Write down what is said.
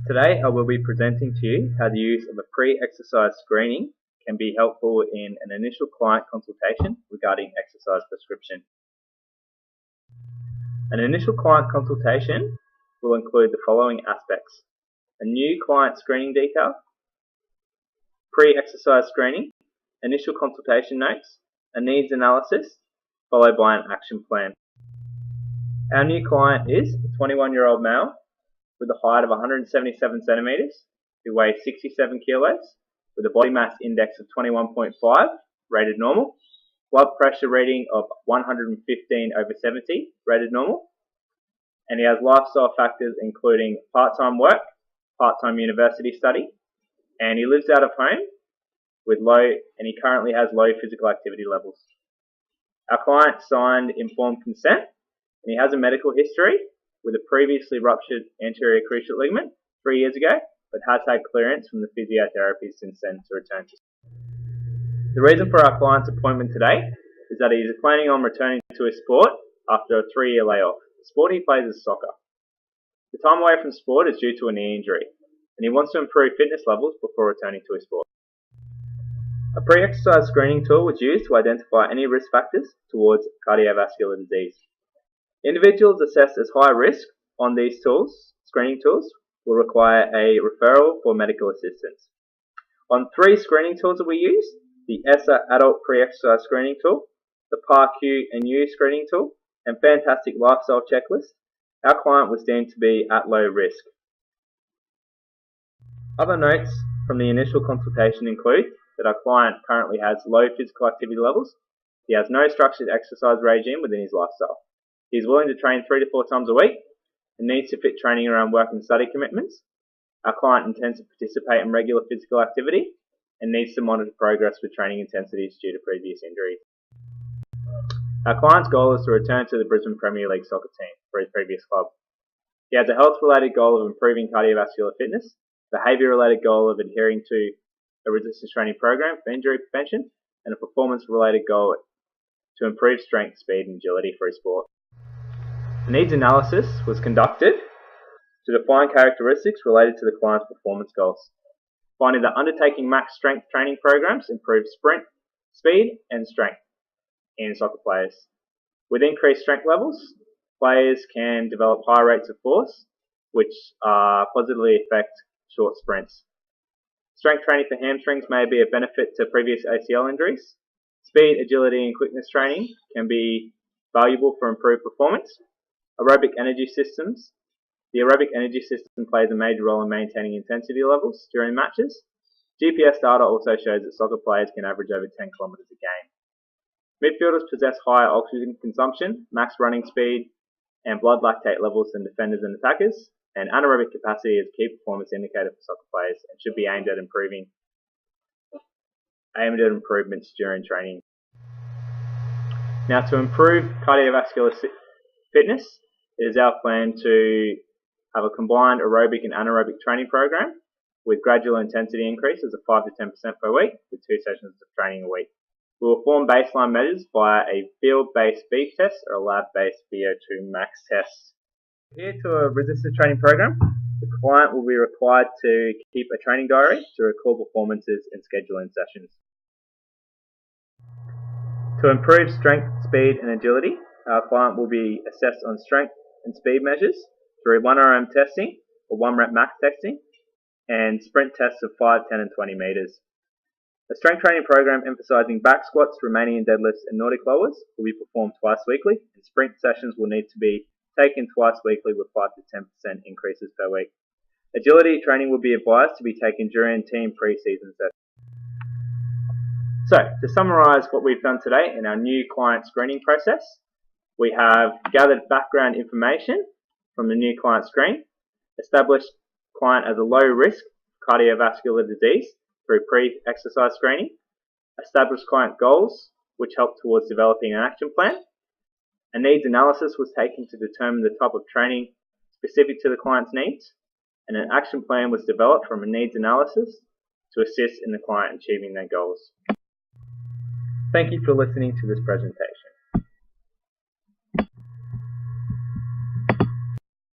Today I will be presenting to you how the use of a pre-exercise screening can be helpful in an initial client consultation regarding exercise prescription. An initial client consultation will include the following aspects: a new client screening detail, pre-exercise screening, initial consultation notes, a needs analysis, followed by an action plan. Our new client is a 21-year-old male with a height of 177 centimeters, who weighs 67 kilos, with a body mass index of 21.5, rated normal, blood pressure reading of 115/70, rated normal, and he has lifestyle factors including part-time work, part-time university study, and he lives out of home and he currently has low physical activity levels. Our client signed informed consent, and he has a medical history with a previously ruptured anterior cruciate ligament 3 years ago, but has had clearance from the physiotherapy since then to return to sport. The reason for our client's appointment today is that he is planning on returning to his sport after a 3-year layoff. The sport he plays is soccer. The time away from sport is due to a knee injury, and he wants to improve fitness levels before returning to his sport. A pre-exercise screening tool was used to identify any risk factors towards cardiovascular disease. Individuals assessed as high risk on these screening tools, will require a referral for medical assistance. On 3 screening tools that we use, the ESSA Adult Pre-Exercise Screening Tool, the PAR-Q and U Screening Tool, and Fantastic Lifestyle Checklist, our client was deemed to be at low risk. Other notes from the initial consultation include that our client currently has low physical activity levels, he has no structured exercise regime within his lifestyle. He is willing to train 3 to 4 times a week and needs to fit training around work and study commitments. Our client intends to participate in regular physical activity and needs to monitor progress with training intensities due to previous injuries. Our client's goal is to return to the Brisbane Premier League soccer team for his previous club. He has a health-related goal of improving cardiovascular fitness, a behaviour-related goal of adhering to a resistance training program for injury prevention, and a performance-related goal to improve strength, speed and agility for his sport. A needs analysis was conducted to define characteristics related to the client's performance goals, finding that undertaking max strength training programs improve sprint, speed and strength in soccer players. With increased strength levels, players can develop high rates of force, which positively affect short sprints. Strength training for hamstrings may be a benefit to previous ACL injuries. Speed, agility and quickness training can be valuable for improved performance. Aerobic energy systems. The aerobic energy system plays a major role in maintaining intensity levels during matches. GPS data also shows that soccer players can average over 10 kilometers a game. Midfielders possess higher oxygen consumption, max running speed, and blood lactate levels than defenders and attackers, and anaerobic capacity is a key performance indicator for soccer players and should be aimed at improvements during training. Now, to improve cardiovascular fitness, it is our plan to have a combined aerobic and anaerobic training program with gradual intensity increases of 5 to 10% per week with 2 sessions of training a week. We will form baseline measures via a field-based beep test or a lab-based VO2 max test. Here to a resistance training program, the client will be required to keep a training diary to record performances and schedule in sessions. To improve strength, speed and agility, our client will be assessed on strength and speed measures through 1RM testing or 1 rep max testing and sprint tests of 5, 10 and 20 meters. A strength training program emphasizing back squats, Romanian deadlifts and Nordic rowers will be performed twice weekly, and sprint sessions will need to be taken twice weekly with 5 to 10% increases per week. Agility training will be advised to be taken during team pre-season sessions. So, to summarise what we've done today in our new client screening process, we have gathered background information from the new client screen, established client as a low risk cardiovascular disease through pre-exercise screening, established client goals which help towards developing an action plan. A needs analysis was taken to determine the type of training specific to the client's needs, and an action plan was developed from a needs analysis to assist in the client achieving their goals. Thank you for listening to this presentation.